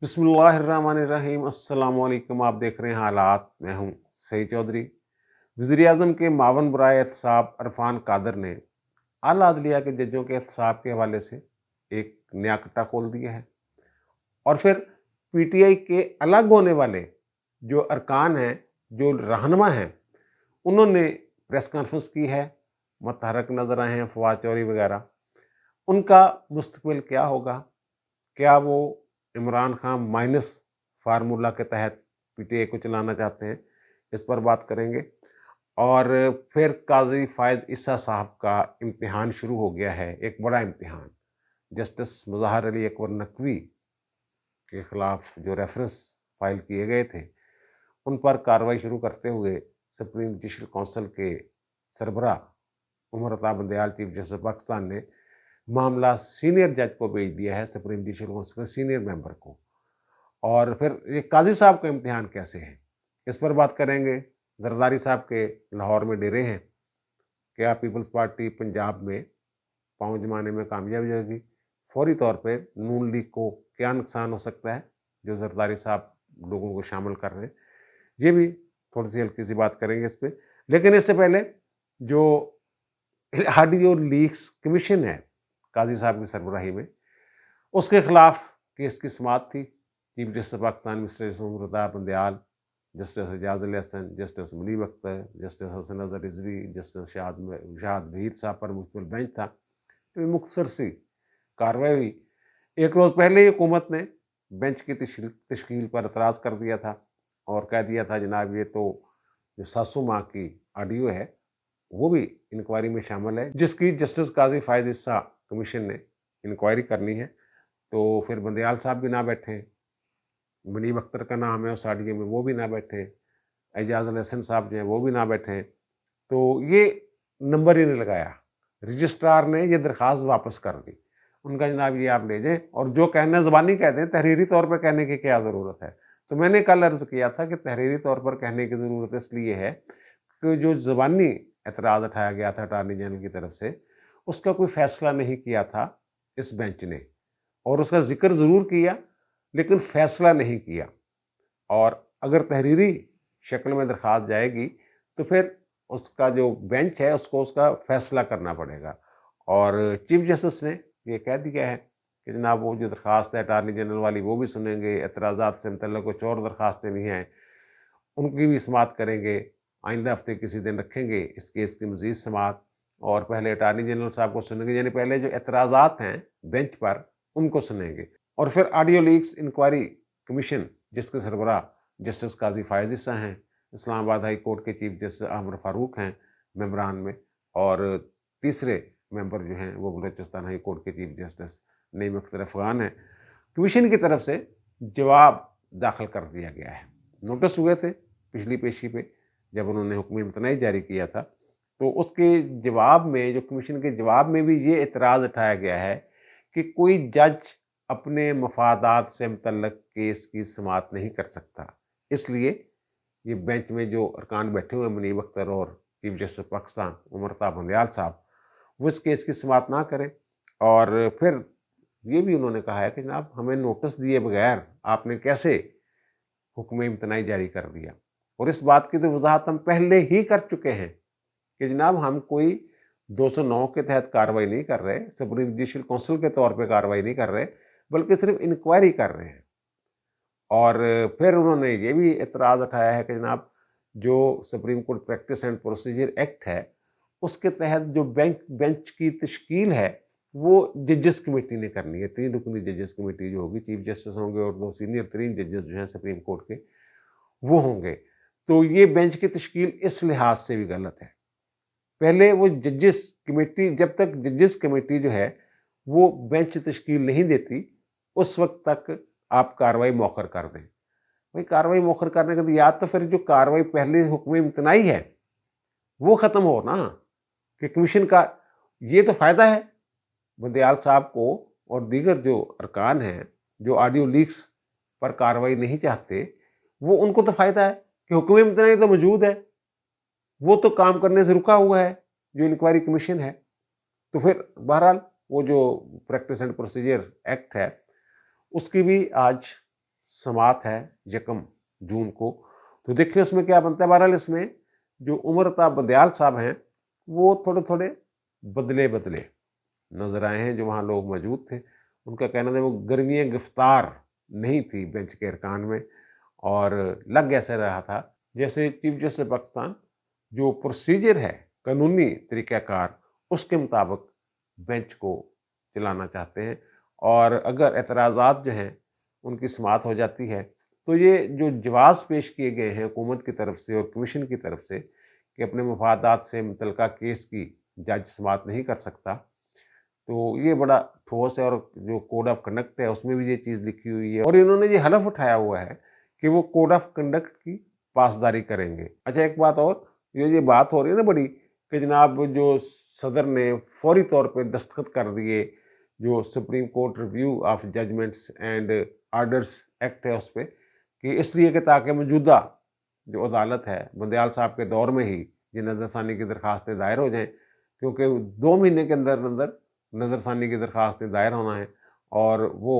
बिस्मिल्लाहिर्रहमानिर्रहीम। अस्सलाम वालेकुम। आप देख रहे हैं हालात। मैं हूं सईद चौधरी। वज़ीर आज़म के मावन बराए एहतसाब इरफान कादर ने आला अदलिया के जजों के एहतसाब के हवाले से एक नया कट्टा खोल दिया है। और फिर पीटीआई के अलग होने वाले जो अरकान हैं, जो रहनुमा हैं, उन्होंने प्रेस कॉन्फ्रेंस की है। मुतहरक नज़र आए हैं फवाद चौधरी वगैरह। उनका मुस्तकबिल क्या होगा? क्या वो इमरान खान माइनस फार्मूला के तहत पीटीआई को चलाना चाहते हैं? इस पर बात करेंगे। और फिर काजी फायज ईसा साहब का इम्तिहान शुरू हो गया है, एक बड़ा इम्तिहान। जस्टिस मुज़ाहिर अली अकबर नकवी के खिलाफ जो रेफरेंस फाइल किए गए थे, उन पर कार्रवाई शुरू करते हुए सुप्रीम जुडिशल काउंसिल के सरबराह उमर अता बंदयाल चीफ जस्टिस पाकिस्तान ने मामला सीनियर जज को भेज दिया है, सुप्रीम जुडिशल काउंसिल के सीनियर मेंबर को। और फिर ये काजी साहब का इम्तिहान कैसे है, इस पर बात करेंगे। जरदारी साहब के लाहौर में डेरे हैं। क्या पीपल्स पार्टी पंजाब में पाँव जमाने में कामयाब हो जाएगी? फौरी तौर पे नून लीग को क्या नुकसान हो सकता है जो जरदारी साहब लोगों को शामिल कर रहे हैं? ये भी थोड़ी सी हल्की सी बात करेंगे इस पर। लेकिन इससे पहले जो ऑडियो लीक्स कमीशन है काजी साहब की सरबराही में, उसके खिलाफ केस की समाअत थी। Chief justice Pakistan mister Umar Ata Bandial, justice Ijaz Ali Hasan, justice Munib Akhtar, justice Hasan Azhar Rizvi, justice Shahid Waheed साहब पर मुश्तमिल बेंच था। तो मुख्तसर सी कार्रवाई हुई। एक रोज़ पहले ही हुकूमत ने बेंच की तश्कील पर एतराज़ कर दिया था और कह दिया था जनाब ये तो जो सासू माँ की ऑडियो है वो भी इंक्वायरी में शामिल है, जिसकी जस्टिस काजी फायज ईसा कमीशन ने इंक्वायरी करनी है। तो फिर बंदयाल साहब भी ना बैठे, मुनीब अख्तर का नाम है उस ऑडियो में, वो भी ना बैठे, एजाज अल हसन साहब जो हैं वो भी ना बैठे। तो ये नंबर ही नहीं लगाया। रजिस्ट्रार ने ये दरख्वास्त वापस कर दी। उनका जनाब ये आप ले जाएं और जो कहना ज़बानी कह दें, तहरीरी तौर पर कहने की क्या ज़रूरत है? तो मैंने कल अर्ज़ किया था कि तहरीरी तौर पर कहने की ज़रूरत इसलिए है कि जो ज़बानी एतराज़ उठाया गया था अटार्नी जनरल की तरफ से, उसका कोई फैसला नहीं किया था इस बेंच ने, और उसका जिक्र ज़रूर किया लेकिन फैसला नहीं किया। और अगर तहरीरी शक्ल में दरख्वास्त जाएगी तो फिर उसका जो बेंच है उसको उसका फैसला करना पड़ेगा। और चीफ जस्टिस ने ये कह दिया है कि जनाब वो जो दरख्वास्त है अटार्नी जनरल वाली वो भी सुनेंगे, एतराज़ात से मतलब कुछ और दरख्वास्तें भी हैं उनकी भी समाअत करेंगे। आइंदा हफ्ते किसी दिन रखेंगे इस केस की मज़ीद समाअत, और पहले अटार्नी जनरल साहब को सुनेंगे, यानी पहले जो एतराज़ात हैं बेंच पर उनको सुनेंगे। और फिर ऑडियो लीक्स इंक्वायरी कमीशन जिसके सरबराह जस्टिस काजी फायज ईसा हैं, इस्लामाबाद हाई कोर्ट के चीफ जस्टिस अहमद फारूक हैं मेंबरान में, और तीसरे मेंबर जो हैं वो बलूचिस्तान हाई कोर्ट के चीफ जस्टिस नईम अख्तर अफ़गान हैं। कमीशन की तरफ से जवाब दाखिल कर दिया गया है। नोटिस हुए थे पिछली पेशी पे जब उन्होंने हुक्म इम्तनाई जारी किया था, तो उसके जवाब में, जो कमीशन के जवाब में भी ये एतराज़ उठाया गया है कि कोई जज अपने मफादात से मुतल्लक केस की समाअत नहीं कर सकता। इसलिए ये बेंच में जो अरकान बैठे हुए मुनीब अख्तर और चीफ जस्टिस पाकिस्तान उमर अता बंदयाल साहब, वो इस केस की समाअत ना करें। और फिर ये भी उन्होंने कहा है कि जनाब हमें नोटिस दिए बगैर आपने कैसे हुक्म इम्तनाई जारी कर दिया। और इस बात की तो वजाहत हम पहले ही कर चुके हैं कि जनाब हम कोई 209 के तहत कार्रवाई नहीं कर रहे, सुप्रीम जुडिशल काउंसिल के तौर पे कार्रवाई नहीं कर रहे, बल्कि सिर्फ इंक्वायरी कर रहे हैं। और फिर उन्होंने ये भी एतराज़ उठाया है कि जनाब जो Supreme court practice and procedure act है उसके तहत जो बेंच की तश्कील है वो जजेस कमेटी ने करनी है। 3 रुकनी जजेस कमेटी जो होगी, चीफ जस्टिस होंगे और 2 सीनियर तरीन जजेस जो हैं सुप्रीम कोर्ट के वो होंगे। तो ये बेंच की तश्कील इस लिहाज से भी गलत है। पहले वो जजेस कमेटी, जब तक जजेस कमेटी जो है वो बेंच तश्कील नहीं देती उस वक्त तक आप कार्रवाई मौखर कर दें। भाई कार्रवाई मौखर करने के लिए या तो फिर जो कार्रवाई पहले हुक्म इम्तनाई है वो ख़त्म हो ना, कि कमीशन का ये तो फ़ायदा है बंदयाल साहब को और दीगर जो अरकान हैं जो ऑडियो लीक्स पर कार्रवाई नहीं चाहते, वो उनको तो फ़ायदा है कि हुक्म इम्तनाई तो मौजूद है, वो तो काम करने से रुका हुआ है जो इंक्वायरी कमीशन है। तो फिर बहरहाल वो जो प्रैक्टिस एंड प्रोसीजर एक्ट है उसकी भी आज समात है 1 जून को। तो देखिए उसमें क्या बनता है। बहरहाल इसमें जो उमर अता बंदयाल साहब हैं, वो थोड़े-थोड़े बदले-बदले नज़र आए हैं जो वहाँ लोग मौजूद थे। उनका कहना था वो गर्मियाँ गिरफ्तार नहीं थी बेंच के अरकान में, और लग ऐसे रहा था जैसे चीफ जस्टिस पाकिस्तान जो प्रोसीजर है, कानूनी तरीक़ाकार, उसके मुताबिक बेंच को चलाना चाहते हैं। और अगर एतराज़ात जो हैं उनकी समाअत हो जाती है, तो ये जो जवाज़ पेश किए गए हैं हुकूमत की तरफ से और कमीशन की तरफ से कि अपने मफादात से मुतल्लिका केस की जज समाअत नहीं कर सकता, तो ये बड़ा ठोस है। और जो कोड ऑफ कंडक्ट है उसमें भी ये चीज़ लिखी हुई है, और इन्होंने ये हलफ उठाया हुआ है कि वो कोड ऑफ कंडक्ट की पासदारी करेंगे। अच्छा, एक बात और, ये बात हो रही है ना बड़ी कि जनाब जो सदर ने फौरी तौर पे दस्तखत कर दिए जो Supreme Court Review of Judgments and Orders Act है उस पे, कि इसलिए कि ताकि मौजूदा जो अदालत है बंदयाल साहब के दौर में ही ये नज़रसानी की दरखास्तें दायर हो जाएँ, क्योंकि 2 महीने के अंदर-अंदर नज़रसानी की दरखास्तें दायर होना है, और वो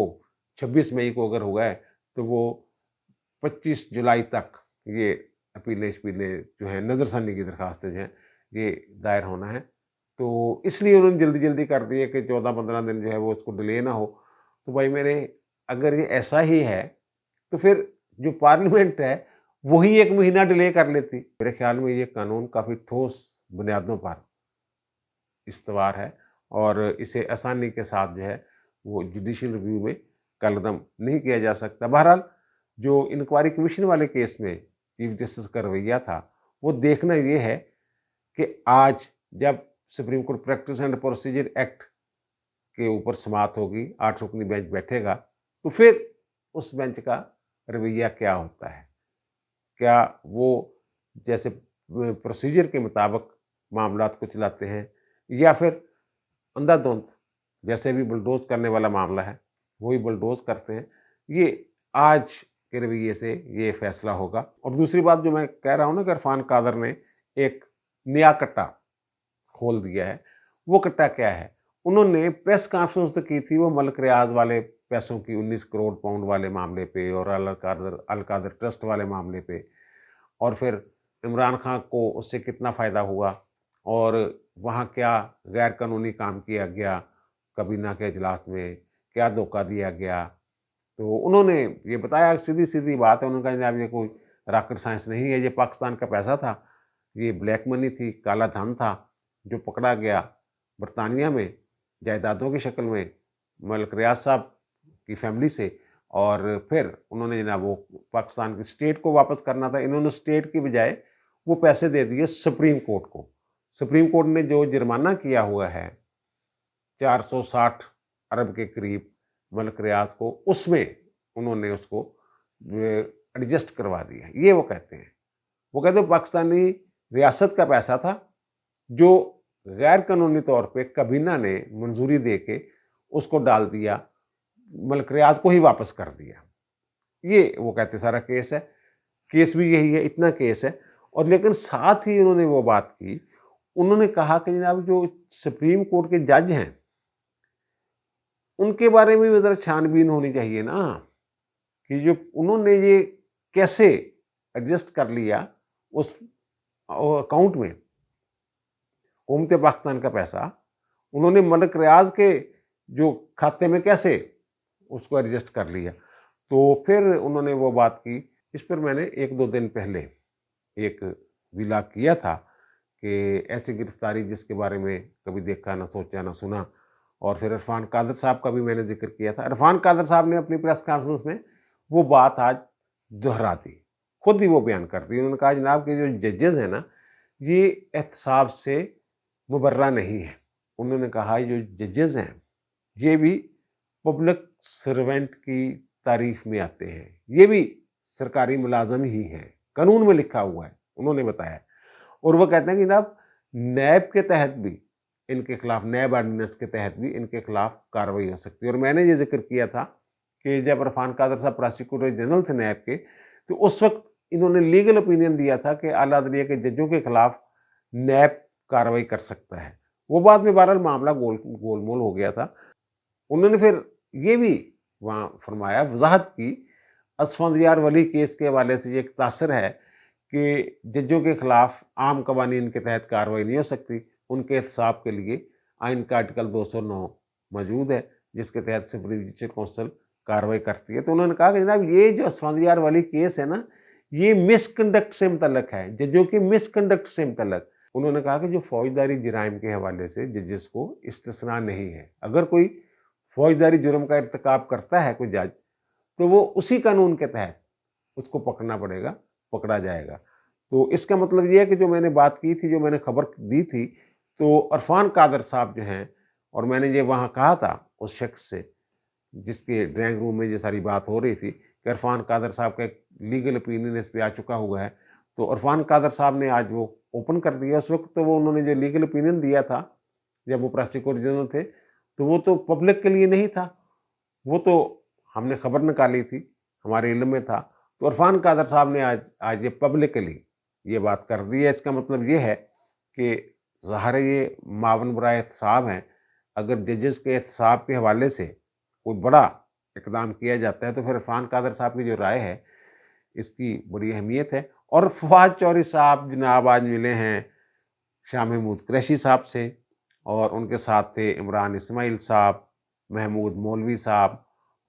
26 मई को अगर हुआ है तो वो 25 जुलाई तक ये अपीलें जो हैं नज़रसानी की दरखास्तें जो हैं ये दायर होना है। तो इसलिए उन्होंने जल्दी-जल्दी कर दिए कि 14-15 दिन जो है वो उसको डिले ना हो। तो भाई मेरे, अगर ये ऐसा ही है तो फिर जो पार्लियामेंट है वही 1 महीना डिले कर लेती। मेरे ख्याल में ये कानून काफ़ी ठोस बुनियादों पर इस्तवार है, और इसे आसानी के साथ जो है वो जुडिशियल रिव्यू में कलअदम नहीं किया जा सकता। बहरहाल जो इंक्वायरी कमीशन वाले केस में चीफ जस्टिस का रवैया था, वो देखना ये है कि आज जब supreme court practice and procedure act के ऊपर समाअत होगी, 8 रुकनी बेंच बैठेगा, तो फिर उस बेंच का रवैया क्या होता है? क्या वो जैसे प्रोसीजर के मुताबिक मामलात को चलाते हैं, या फिर अंधाधुंध जैसे भी बुलडोज़ करने वाला मामला है, वही बुलडोज़ करते हैं? ये आज के रवैये से ये फैसला होगा। और दूसरी बात जो मैं कह रहा हूँ ना कि इरफान कादर ने एक नया कट्टा खोल दिया है, वो कट्टा क्या है? उन्होंने प्रेस कॉन्फ्रेंस तो की थी वो मलिक रियाज वाले पैसों की 19 करोड़ पाउंड वाले मामले पे, और अल कादर ट्रस्ट वाले मामले पे, और फिर इमरान खान को उससे कितना फ़ायदा हुआ, और वहाँ क्या गैर कानूनी काम किया गया काबीना के इजलास में, क्या धोखा दिया गया। तो उन्होंने ये बताया, सीधी-सीधी बात है, उन्होंने कहा जनाब ये कोई रॉकेट साइंस नहीं है, ये पाकिस्तान का पैसा था, ये ब्लैक मनी थी, काला धन था, जो पकड़ा गया बरतानिया में जायदादों की शक्ल में मलिक रियाज साहब की फैमिली से, और फिर उन्होंने जनाब वो पाकिस्तान की स्टेट को वापस करना था। इन्होंने स्टेट की बजाय वो पैसे दे दिए सुप्रीम कोर्ट को। सुप्रीम कोर्ट ने जो जुर्माना किया हुआ है 460 अरब के करीब मलिक रियाज को, उसमें उन्होंने उसको एडजस्ट करवा दिया। ये वो कहते हैं। वो कहते हैं पाकिस्तानी रियासत का पैसा था जो गैर कानूनी तौर पे काबीना ने मंजूरी दे के उसको डाल दिया, मलिक रियाज को ही वापस कर दिया। ये वो कहते सारा केस है। केस भी यही है, इतना केस है। और लेकिन साथ ही उन्होंने वो बात की, उन्होंने कहा कि जनाब जो सुप्रीम कोर्ट के जज हैं, उनके बारे में भी ज़रा छानबीन होनी चाहिए ना, कि जो उन्होंने ये कैसे एडजस्ट कर लिया उस अकाउंट में हुकूमत पाकिस्तान का पैसा, उन्होंने मलिक रियाज के जो खाते में कैसे उसको एडजस्ट कर लिया। तो फिर उन्होंने वो बात की। इस पर मैंने 1-2 दिन पहले एक व्लॉग किया था कि ऐसी गिरफ्तारी जिसके बारे में कभी देखा ना सोचा ना सुना। और फिर इरफान कादर साहब का भी मैंने जिक्र किया था। इरफान कादर साहब ने अपनी प्रेस कॉन्फ्रेंस में वो बात आज दोहरा दी, खुद ही वो बयान कर दी। उन्होंने कहा जनाब कि जो जजेस हैं ना, ये एहतसाब से मुबर्रा नहीं है। उन्होंने कहा जो जजेस हैं ये भी पब्लिक सर्वेंट की तारीफ में आते हैं, ये भी सरकारी मुलाजम ही हैं, कानून में लिखा हुआ है, उन्होंने बताया। और वो कहते हैं कि जनाब नैब के तहत भी इनके खिलाफ, नैब ऑर्डिनेंस के तहत भी इनके खिलाफ कार्रवाई हो सकती है। और मैंने ये जिक्र किया था कि जब इरफान कादर साहब प्रोसिक्यूटर जनरल थे नैब के, तो उस वक्त इन्होंने लीगल ओपिनियन दिया था कि आला अदलिया के जजों के खिलाफ नैब कार्रवाई कर सकता है। वो बाद में बहरहाल मामला गोलमोल हो गया था। उन्होंने फिर ये भी वहाँ फरमाया, वज़ाहत की, असफंदियार वली केस के हवाले से ये एक तासर है कि जजों के खिलाफ आम कवानीन के तहत कार्रवाई नहीं हो सकती। उनके एहतसाब के लिए आइन का आर्टिकल 209 मौजूद है, जिसके तहत सुप्रीम जुडिशल काउंसिल कार्रवाई करती है। तो उन्होंने कहा कि जनाब ये जो असफंदियार वाली केस है ना, ये मिसकंडक्ट से मुतल्लक है, जजों की मिसकंडक्ट से मुतल्लक। उन्होंने कहा कि जो फौजदारी जराइम के हवाले से जजेस को इस्तिस्ना नहीं है। अगर कोई फौजदारी जुर्म का इर्तिकाब करता है कोई जज, तो वो उसी कानून के तहत उसको पकड़ना पड़ेगा, पकड़ा जाएगा। तो इसका मतलब ये है कि जो मैंने बात की थी, जो मैंने खबर दी थी, तो इरफान कादर साहब जो हैं, और मैंने ये वहाँ कहा था उस शख्स से जिसके ड्राइंग रूम में ये सारी बात हो रही थी कि इरफान कादर साहब का एक लीगल ओपिनियन इस पे आ चुका हुआ है। तो इरफान कादर साहब ने आज वो ओपन कर दिया। उस वक्त तो वो उन्होंने जो लीगल ओपिनियन दिया था जब वो प्रोसिक्यूटर जनरल थे, तो वो तो पब्लिक के लिए नहीं था, वो तो हमने खबर निकाली थी, हमारे इल्म में था। तो इरफान कादर साहब ने आज आज ये पब्लिकली ये बात कर दी है। इसका मतलब ये है कि ज़ाहिर ये मावन बराए एहतसाब हैं। अगर जजेस के एहतसाब के हवाले से कोई बड़ा इकदाम किया जाता है, तो फिर इरफान कादर साहब की जो राय है, इसकी बड़ी अहमियत है। और फवाद चौधरी साहब जनाब आज मिले हैं शाह महमूद कुरैशी साहब से, और उनके साथ थे इमरान इस्माइल साहब, महमूद मौलवी साहब,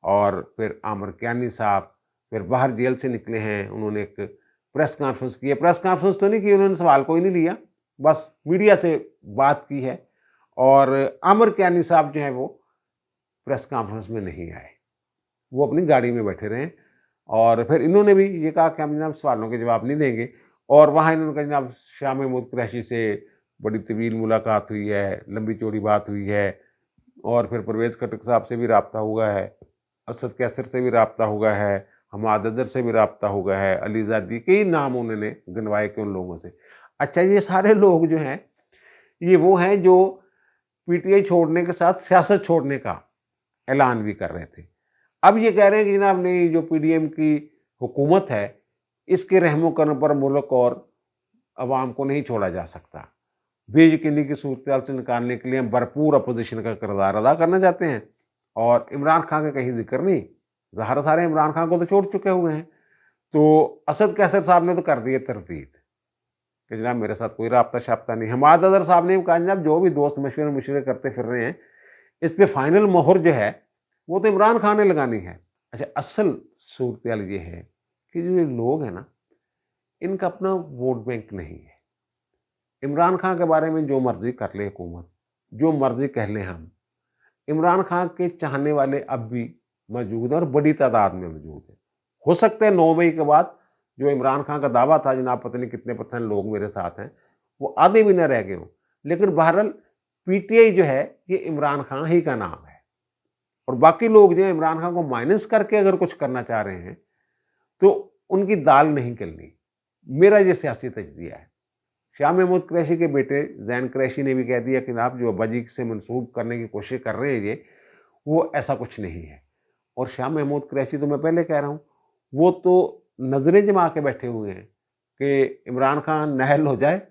और फिर आमिर कियानी साहब। फिर बाहर जेल से निकले हैं, उन्होंने एक प्रेस कॉन्फ्रेंस की है। प्रेस कॉन्फ्रेंस तो नहीं की उन्होंने, सवाल कोई नहीं लिया, बस मीडिया से बात की है। और आमिर कियानी साहब जो हैं वो प्रेस कॉन्फ्रेंस में नहीं आए, वो अपनी गाड़ी में बैठे रहे। और फिर इन्होंने भी ये कहा कि हम जनाब सवालों के जवाब नहीं देंगे। और वहाँ इन्होंने कहा जनाब शाह महमूद कुरैशी से बड़ी तवील मुलाकात हुई है, लंबी चौड़ी बात हुई है, और फिर परवेज़ खटक साहब से भी राब्ता हुआ है, असद कैसर से भी राब्ता हुआ है, हमाद अदर से भी राब्ता हुआ है, अली ज़ादी, कई नाम उन्होंने गिनवाए कि उन लोगों से। अच्छा, ये सारे लोग जो हैं, ये वो हैं जो पीटीआई छोड़ने के साथ सियासत छोड़ने का ऐलान भी कर रहे थे। अब ये कह रहे हैं कि जनाब नहीं, जो पीडीएम की हुकूमत है, इसके रहमो करम पर मुल्क और अवाम को नहीं छोड़ा जा सकता। बेयकीनी की सूरत से निकालने के लिए हम भरपूर अपोजिशन का किरदार अदा करना चाहते हैं। और इमरान खान का कहीं जिक्र नहीं, ज़ाहिर सारे इमरान खान को तो छोड़ चुके हुए हैं। तो असद कैसर साहब ने तो कर दिए तरदीद कि जनाब मेरे साथ कोई राब्ता शाब्ता नहीं। हमाद अदर साहब ने भी कहा जनाब जो भी दोस्त मशवरे करते फिर रहे हैं, इस पे फाइनल मोहर जो है वो तो इमरान खान ने लगानी है। अच्छा, असल सूरत ये है कि जो ये लोग हैं ना, इनका अपना वोट बैंक नहीं है। इमरान खान के बारे में जो मर्जी कर ले हुकूमत, जो मर्जी कह लें हम, इमरान खान के चाहने वाले अब भी मौजूद हैं और बड़ी तादाद में मौजूद है। हो सकता है 9 मई के बाद जो इमरान खान का दावा था जनाब पता नहीं कितने % लोग मेरे साथ हैं, वो आधे भी न रह गए हों। लेकिन बहरहाल पीटीआई जो है ये इमरान खान ही का नाम है, और बाकी लोग जो है इमरान खान को माइनस करके अगर कुछ करना चाह रहे हैं तो उनकी दाल नहीं गलनी। मेरा ये सियासी तजज़िया है। शाह महमूद कुरैशी के बेटे ज़ैन कुरैशी ने भी कह दिया कि आप जो अब्बाजी से मंसूब करने की कोशिश कर रहे हैं ये, वो ऐसा कुछ नहीं है। और शाह महमूद कुरैशी तो मैं पहले कह रहा हूँ, वो तो नज़रें जमा के बैठे हुए हैं कि इमरान खान नाअहल हो जाए,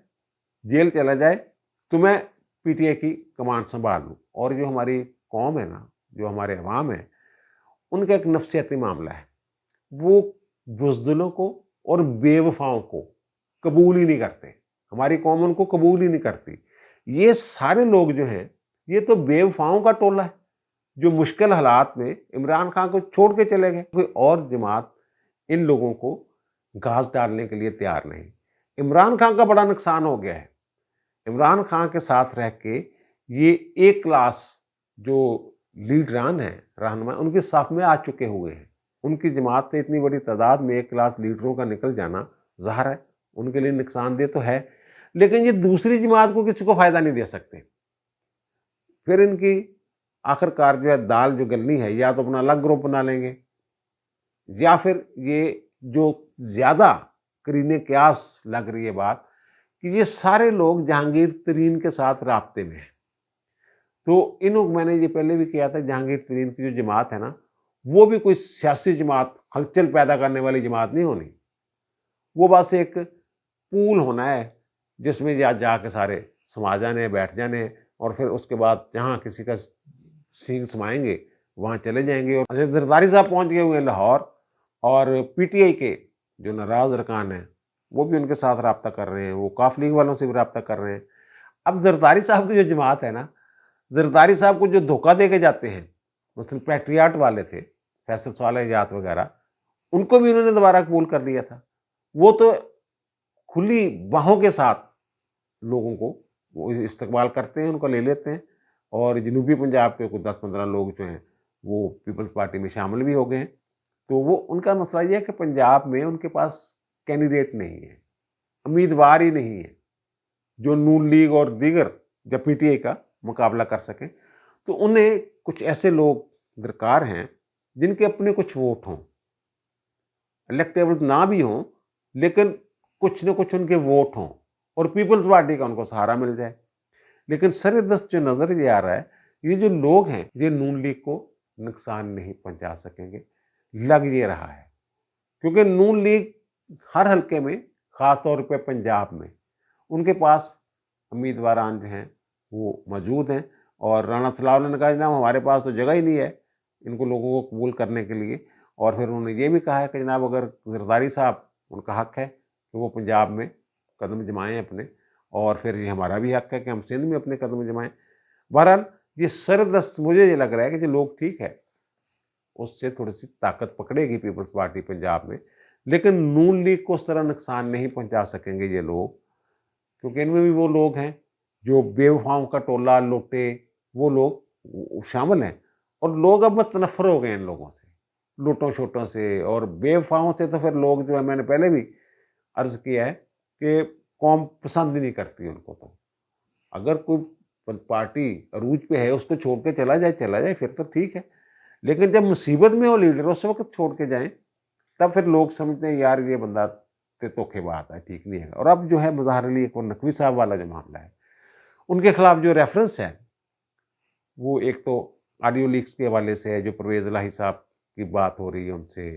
जेल चला जाए, तो मैं पीटीआई की कमान संभाल लूँ। और जो हमारी कौम है ना, जो हमारे अवाम है, उनका एक नफ्सियाती मामला है। वो बुज़दिलों को और बेवफाओं को कबूल ही नहीं करते। हमारी कौम उनको कबूल ही नहीं करती। ये सारे लोग जो हैं, ये तो बेवफाओं का टोला है, जो मुश्किल हालात में इमरान खान को छोड़ के चले गए। कोई और जमात इन लोगों को घास डालने के लिए तैयार नहीं। इमरान खान का बड़ा नुकसान हो गया है। इमरान खान के साथ रह के ये एक क्लास जो लीडरान हैं, रहनुमा, उनके साथ में आ चुके हुए हैं। उनकी जमात से इतनी बड़ी तादाद में एक क्लास लीडरों का निकल जाना ज़ाहिर है उनके लिए नुकसानदेह तो है, लेकिन ये दूसरी जमात को किसी को फ़ायदा नहीं दे सकते। फिर इनकी आखिरकार जो है दाल जो गलनी है, या तो अपना अलग ग्रुप बना लेंगे, या फिर ये जो ज़्यादा करीने क्यास लग रही है बात कि ये सारे लोग जहांगीर तरीन के साथ राब्ते में हैं। तो मैंने ये पहले भी किया था, जहांगीर तरीन की जो जमात है ना, वो भी कोई सियासी जमात, हलचल पैदा करने वाली जमात नहीं होनी। वो बस एक पूल होना है जिसमें जाके सारे समा जाने, बैठ जाने, और फिर उसके बाद जहाँ किसी का सींग समाएंगे वहाँ चले जाएंगे। और जरदारी साहब पहुँच गए हुए हैं लाहौर, اور پی ٹی آئی کے جو ناراض ارکان ہیں وہ بھی ان کے ساتھ رابطہ کر رہے ہیں، وہ کاف لیگ والوں سے بھی رابطہ کر رہے ہیں۔ اب زرداری صاحب کی جو جماعت ہے نا، زرداری صاحب کو جو دھوکہ دے کے جاتے ہیں، مثلا پیٹریاٹ والے تھے فیصل صالح جات وغیرہ، ان کو بھی انہوں نے دوبارہ قبول کر لیا تھا۔ وہ تو کھلی باہوں کے ساتھ لوگوں کو وہ استقبال کرتے ہیں، ان کو لے لیتے ہیں، اور جنوبی پنجاب کے کچھ 10-15 لوگ جو ہیں وہ پیپلز پارٹی میں شامل بھی ہو گئے ہیں۔ تو وہ ان کا مسئلہ یہ ہے کہ پنجاب میں ان کے پاس کینڈیڈیٹ نہیں ہے، امیدوار ہی نہیں ہے جو نون لیگ اور دیگر یا پی ٹی آئی کا مقابلہ کر سکیں۔ تو انہیں کچھ ایسے لوگ درکار ہیں جن کے اپنے کچھ ووٹ ہوں، الیکٹیبل نہ بھی ہوں لیکن کچھ نہ کچھ ان کے ووٹ ہوں، اور پیپلز پارٹی کا ان کو سہارا مل جائے۔ لیکن سر دست جو نظر یہ آ رہا ہے، یہ جو لوگ ہیں یہ نون لیگ کو نقصان نہیں پہنچا سکیں گے، لگ یہ رہا ہے، کیونکہ نون لیگ ہر حلقے میں، خاص طور پہ پنجاب میں، ان کے پاس امیدواران جو ہیں وہ موجود ہیں، اور رانا ثناءاللہ نے کہا جناب ہمارے پاس تو جگہ ہی نہیں ہے ان کو لوگوں کو قبول کرنے کے لیے، اور پھر انہوں نے یہ بھی کہا ہے کہ جناب اگر زرداری صاحب، ان کا حق ہے کہ وہ پنجاب میں قدم جمائیں اپنے، اور پھر یہ ہمارا بھی حق ہے کہ ہم سندھ میں اپنے قدم جمائیں۔ بہرحال یہ سردست مجھے یہ لگ رہا ہے کہ جو لوگ ٹھیک ہے اس سے تھوڑی سی طاقت پکڑے گی پیپلز پارٹی پنجاب میں، لیکن نون لیگ کو اس طرح نقصان نہیں پہنچا سکیں گے یہ لوگ، کیونکہ ان میں بھی وہ لوگ ہیں جو بے وفاؤں کا ٹولہ لوٹے، وہ لوگ شامل ہیں، اور لوگ اب متنفر ہو گئے ان لوگوں سے، لوٹوں شوٹوں سے اور بے وفاؤں سے۔ تو پھر لوگ جو ہے، میں نے پہلے بھی عرض کیا ہے کہ قوم پسند ہی نہیں کرتی ان کو۔ تو اگر کوئی پارٹی عروج پہ ہے اس کو چھوڑ کے چلا جائے پھر تو ٹھیک ہے، لیکن جب مصیبت میں وہ لیڈر اس وقت چھوڑ کے جائیں تب پھر لوگ سمجھتے ہیں یار یہ بندہ دھوکے باز ہے، ٹھیک نہیں ہے۔ اور اب جو ہے مظاہر علی اکبر نقوی صاحب والا جو معاملہ ہے، ان کے خلاف جو ریفرنس ہے وہ ایک تو آڈیو لیکس کے حوالے سے ہے، جو پرویز الہی صاحب کی بات ہو رہی ہے ان سے،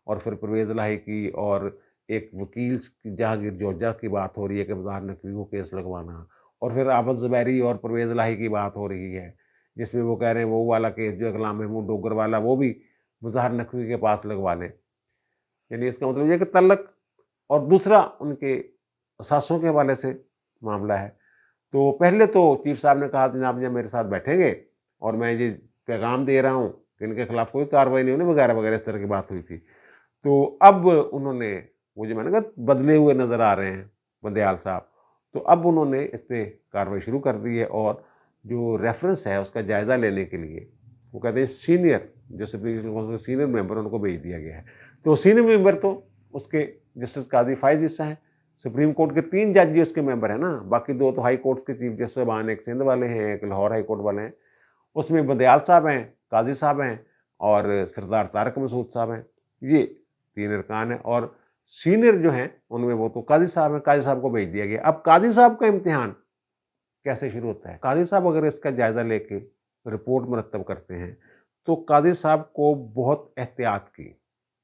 اور پھر پرویز الہی کی اور ایک وکیل جہانگیر جوجا کی بات ہو رہی ہے کہ مظاہر نقوی کو کیس لگوانا، اور پھر عابد زبیری اور پرویز الہی کی بات ہو رہی ہے جس میں وہ کہہ رہے ہیں وہ والا کیس جو غلام محمود ڈوگر والا وہ بھی مظاہر نقوی کے پاس لگوا لیں۔ یعنی اس کا مطلب یہ کہ تعلق، اور دوسرا ان کے اثاثوں کے حوالے سے معاملہ ہے۔ تو پہلے تو چیف صاحب نے کہا جناب جب میرے ساتھ بیٹھیں گے اور میں یہ پیغام دے رہا ہوں کہ ان کے خلاف کوئی کارروائی نہیں ہونی وغیرہ وغیرہ، اس طرح کی بات ہوئی تھی۔ تو اب انہوں نے وہ جو میں نے کہا بدلے ہوئے نظر آ رہے ہیں بندیال صاحب، تو اب انہوں نے اس پہ کارروائی شروع کر دی ہے، اور جو ریفرنس ہے اس کا جائزہ لینے کے لیے وہ کہتے ہیں سینئر جو سپریم کورٹ کے سینئر ممبر ان کو بھیج دیا گیا ہے۔ تو سینئر ممبر تو اس کے جسٹس قاضی فائز عیسیٰ ہیں، سپریم کورٹ کے 3 جج جی اس کے ممبر ہیں نا، باقی 2 تو ہائی کورٹس کے چیف جسٹس صاحبان، ایک سندھ والے ہیں ایک لاہور ہائی کورٹ والے ہیں، اس میں بندیال صاحب ہیں، قاضی صاحب ہیں، اور سردار طارق مسعود صاحب ہیں، یہ 3 ارکان ہیں۔ اور سینئر جو ہیں ان میں وہ تو قاضی صاحب ہیں، قاضی صاحب کو بھیج دیا گیا۔ اب قاضی صاحب کا امتحان کیسے شروع ہوتا ہے؟ قاضی صاحب اگر اس کا جائزہ لے کے رپورٹ مرتب کرتے ہیں تو قاضی صاحب کو بہت احتیاط کی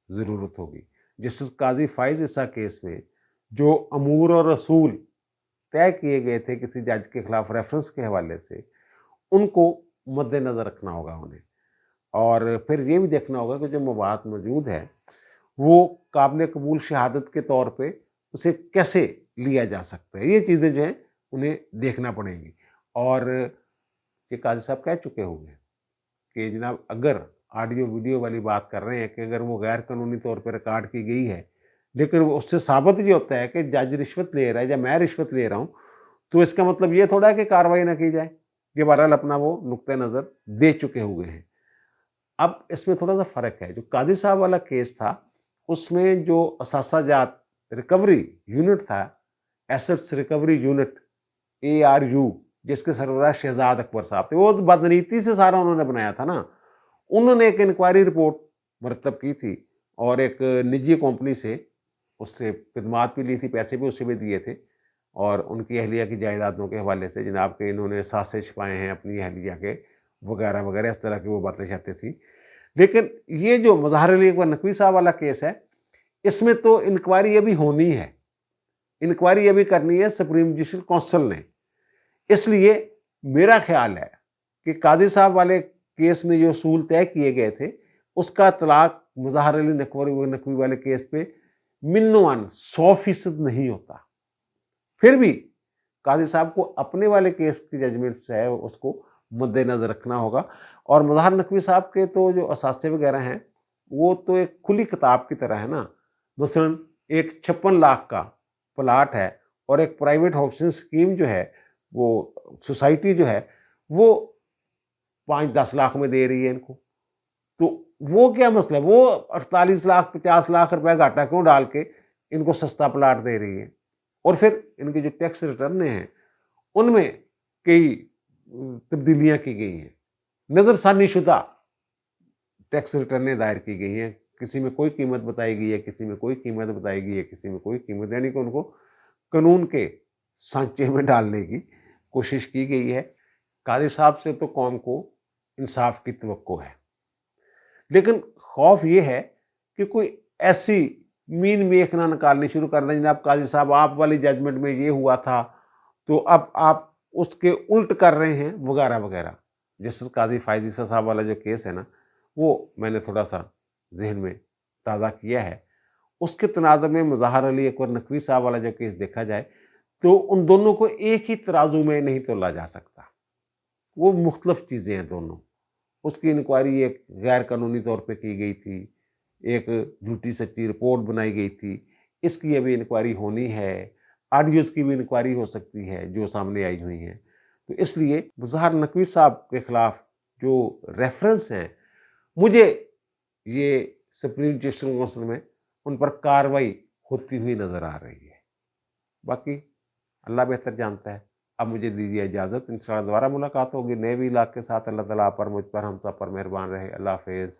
ضرورت ہوگی۔ جسٹس قاضی فائز عیسیٰ کیس میں جو امور اور رسول طے کیے گئے تھے کسی جج کے خلاف ریفرنس کے حوالے سے، ان کو مد نظر رکھنا ہوگا انہیں، اور پھر یہ بھی دیکھنا ہوگا کہ جو مواد موجود ہے وہ قابل قبول شہادت کے طور پہ اسے کیسے لیا جا سکتا ہے۔ یہ چیزیں جو ہیں انہیں دیکھنا پڑیں گی، اور یہ قاضی صاحب کہہ چکے ہوں گے کہ جناب اگر آڈیو ویڈیو والی بات کر رہے ہیں کہ اگر وہ غیر قانونی طور پہ ریکارڈ کی گئی ہے، لیکن اس سے ثابت یہ ہوتا ہے کہ جج رشوت لے رہا ہے یا میں رشوت لے رہا ہوں، تو اس کا مطلب یہ تھوڑا ہے کہ کارروائی نہ کی جائے۔ یہ بہرحال اپنا وہ نقطہ نظر دے چکے ہوئے ہیں۔ اب اس میں تھوڑا سا فرق ہے، جو قاضی صاحب والا کیس تھا اس میں جو اثاثہ جات ریکوری یونٹ تھا، ایسٹس ریکوری یونٹ ARU، جس کے سربراہ شہزاد اکبر صاحب تھے، وہ بدنیتی سے سارا انہوں نے بنایا تھا نا۔ انہوں نے ایک انکوائری رپورٹ مرتب کی تھی اور ایک نجی کمپنی سے اس سے خدمات بھی لی تھی، پیسے بھی اس سے بھی دیے تھے، اور ان کی اہلیہ کی جائیدادوں کے حوالے سے جناب کہ انہوں نے ساسے چھپائے ہیں اپنی اہلیہ کے وغیرہ وغیرہ، اس طرح کی وہ باتیں شاتیں تھیں۔ لیکن یہ جو مظاہر علی اکبر نقوی صاحب والا کیس ہے، اس میں تو انکوائری ابھی ہونی ہے، انکوائری ابھی کرنی ہے سپریم جوڈیشل کونسل نے۔ اس لیے میرا خیال ہے کہ قاضی صاحب والے کیس میں جو اصول طے کیے گئے تھے اس کا اطلاق मुज़ाहर अली नकवी वाले केस पे मिन्नो-वन 100% नहीं होता। फिर भी काज़ी साहब को अपने वाले केस की जजमेंट से है उसको मद्देनज़र रखना होगा। और मुज़ाहर नकवी साहब के तो जो असासे वगैरह हैं, वो तो एक खुली किताब की तरह है ना। मसलन एक 56 लाख का प्लॉट है और एक प्राइवेट हाउसिंग स्कीम जो है, वो सोसाइटी जो है, वो 5-10 लाख में दे रही है इनको। तो वो क्या मसला है? वो 48 लाख 50 लाख रुपए घाटा क्यों डाल के इनको सस्ता प्लॉट दे रही है? और फिर इनके जो टैक्स रिटर्न हैं, उनमें कई तब्दीलियाँ की गई हैं। नज़रसानी शुदा टैक्स रिटर्नें दायर की गई हैं। किसी में कोई कीमत बताई गई है, किसी में कोई कीमत बताई गई है, किसी में कोई कीमत, यानी कि उनको कानून के सांचे में डालने की कोशिश की गई है। काज़ी साहब से तो कौम को इंसाफ की तवक्को है। लेकिन खौफ ये है कि कोई ऐसी मीन मेख ना निकालनी शुरू कर दें, जनाब काजी साहब आप वाली जजमेंट में ये हुआ था, तो अब आप उसके उल्ट कर रहे हैं, वगैरह वगैरह। जस्टिस काजी फायज ईसा साहब वाला जो केस है ना, वो मैंने थोड़ा सा जहन में ताज़ा किया है। उसके तनाज़ुर में मुज़ाहर अली अकबर नकवी साहब वाला जो केस देखा जाए, तो उन दोनों को एक ही तराजू में नहीं तोला जा सकता। वो मुख्तलिफ चीज़ें हैं दोनों। उसकी इंक्वायरी एक गैर कानूनी तौर पे की गई थी, एक झूठी सच्ची रिपोर्ट बनाई गई थी, इसकी अभी इंक्वायरी होनी है, ऑडियोज़ की भी इंक्वायरी हो सकती है जो सामने आई हुई हैं। तो इसलिए मुज़ाहर नकवी साहब के खिलाफ जो रेफ़रेंस हैं, मुझे ये सुप्रीम जुडिशल काउंसिल में उन पर कार्रवाई होती हुई नज़र आ रही है। बाकी अल्लाह बेहतर जानता है। अब मुझे दीजिए इजाज़त, इंशाअल्लाह दोबारा मुलाकात होगी नए व्लॉग के साथ। अल्लाह ताला आप पर, मुझ पर, हम सब पर मेहरबान रहे। अल्लाह हाफ़िज़।